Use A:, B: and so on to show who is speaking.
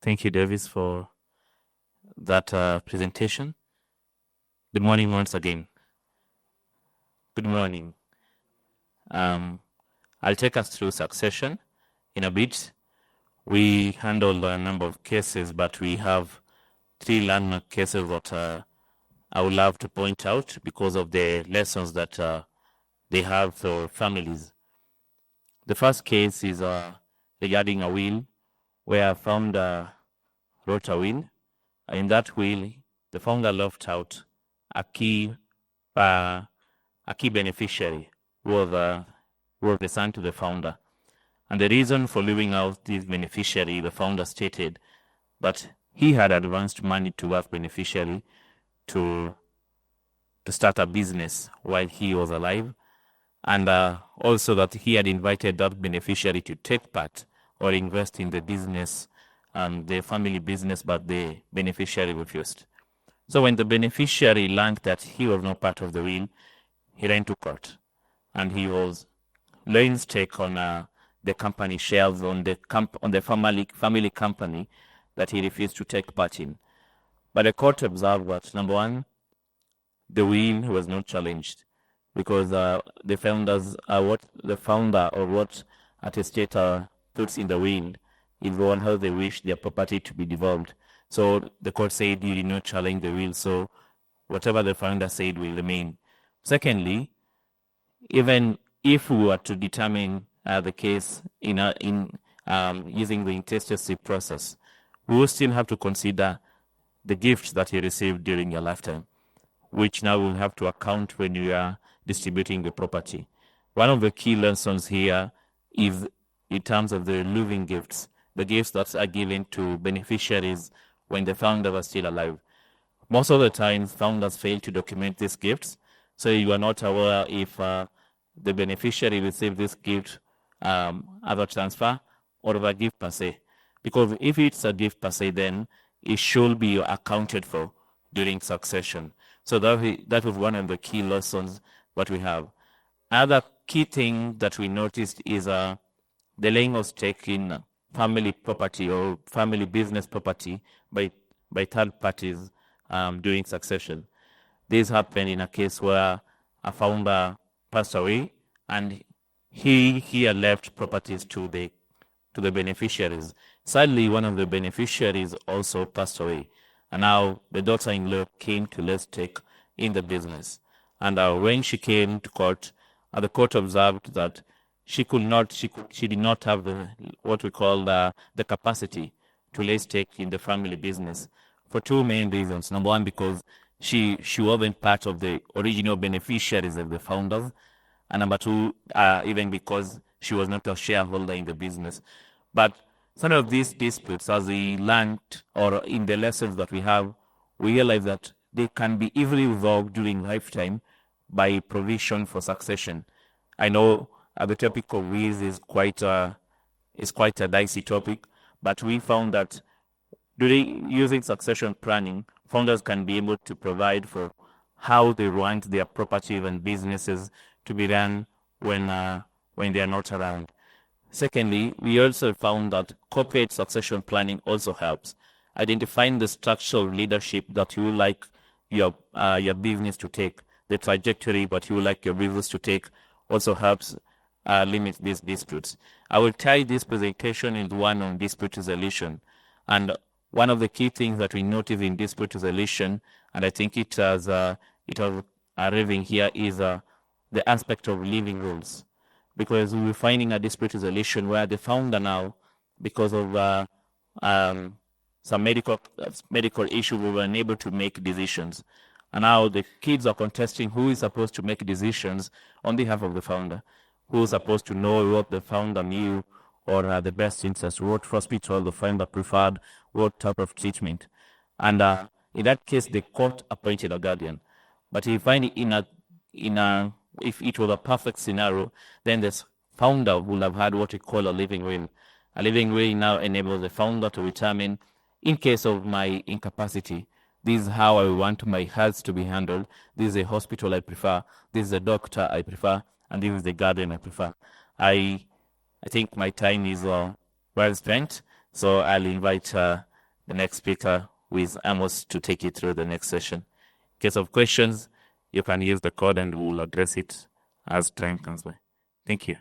A: Thank you, Davis, for that presentation. Good morning once again. Good morning. I'll take us through succession in a bit. We handled a number of cases, but we have 3 landmark cases that I would love to point out because of the lessons that they have for families. The first case is regarding a will, where a founder wrote a will. In that will, the founder left out a key beneficiary who was the son to the founder. And the reason for leaving out this beneficiary, the founder stated that he had advanced money to that beneficiary to start a business while he was alive, and also that he had invited that beneficiary to take part or invest in the business and the family business, but the beneficiary refused. So when the beneficiary learned that he was not part of the will, he ran to court, and he was laying stake on the company shares on the family company that he refused to take part in. But the court observed that, number one, the will was not challenged because the founders, what the founder or what a testator puts in the will is on how they wish their property to be devolved. So the court said you did not challenge the will, so whatever the founder said will remain. Secondly, even if we were to determine the case in using the intestacy process, we will still have to consider the gifts that you received during your lifetime, which now will have to account when you are distributing the property. One of the key lessons here is in terms of the living gifts, the gifts that are given to beneficiaries when the founder was still alive. Most of the time, founders fail to document these gifts, so you are not aware if the beneficiary received this gift as a transfer or a gift per se. Because if it's a gift per se, then it should be accounted for during succession. So that was one of the key lessons that we have. Another key thing that we noticed is the laying of stake in family property or family business property by third parties during succession. This happened in a case where a founder passed away and he had left properties to the beneficiaries. Sadly, one of the beneficiaries also passed away, and now the daughter-in-law came to lay stake in the business. And when she came to court, the court observed that she did not have what we call the capacity to lay stake in the family business for 2 main reasons. Number one, because she wasn't part of the original beneficiaries of the founders, and number two, even because she was not a shareholder in the business. But some of these disputes, as we learned or in the lessons that we have, we realize that they can be easily resolved during lifetime by provision for succession. I know the topic of wills is quite a dicey topic, but we found that during using succession planning, founders can be able to provide for how they want their property and businesses to be run when they are not around. Secondly, we also found that corporate succession planning also helps identifying the structural leadership that you would like your business to take, the trajectory that you would like your business to take also helps limit these disputes. I will tie this presentation into one on dispute resolution, and one of the key things that we notice in dispute resolution, and I think it has arriving here, is the aspect of living rules, because we were finding a dispute resolution where the founder now, because of some medical issue, we were unable to make decisions, and now the kids are contesting who is supposed to make decisions on behalf of the founder, who is supposed to know what the founder knew or the best interest, what hospital the founder preferred, what type of treatment. And in that case, the court appointed a guardian. But if if it was a perfect scenario, then the founder would have had what we call a living will. A living will now enables the founder to determine, in case of my incapacity, this is how I want my health to be handled. This is a hospital I prefer. This is a doctor I prefer. And this is the guardian I prefer. I think my time is well spent, so I'll invite the next speaker, who is Amos, to take you through the next session. In case of questions, you can use the code and we'll address it as time comes by. Thank you.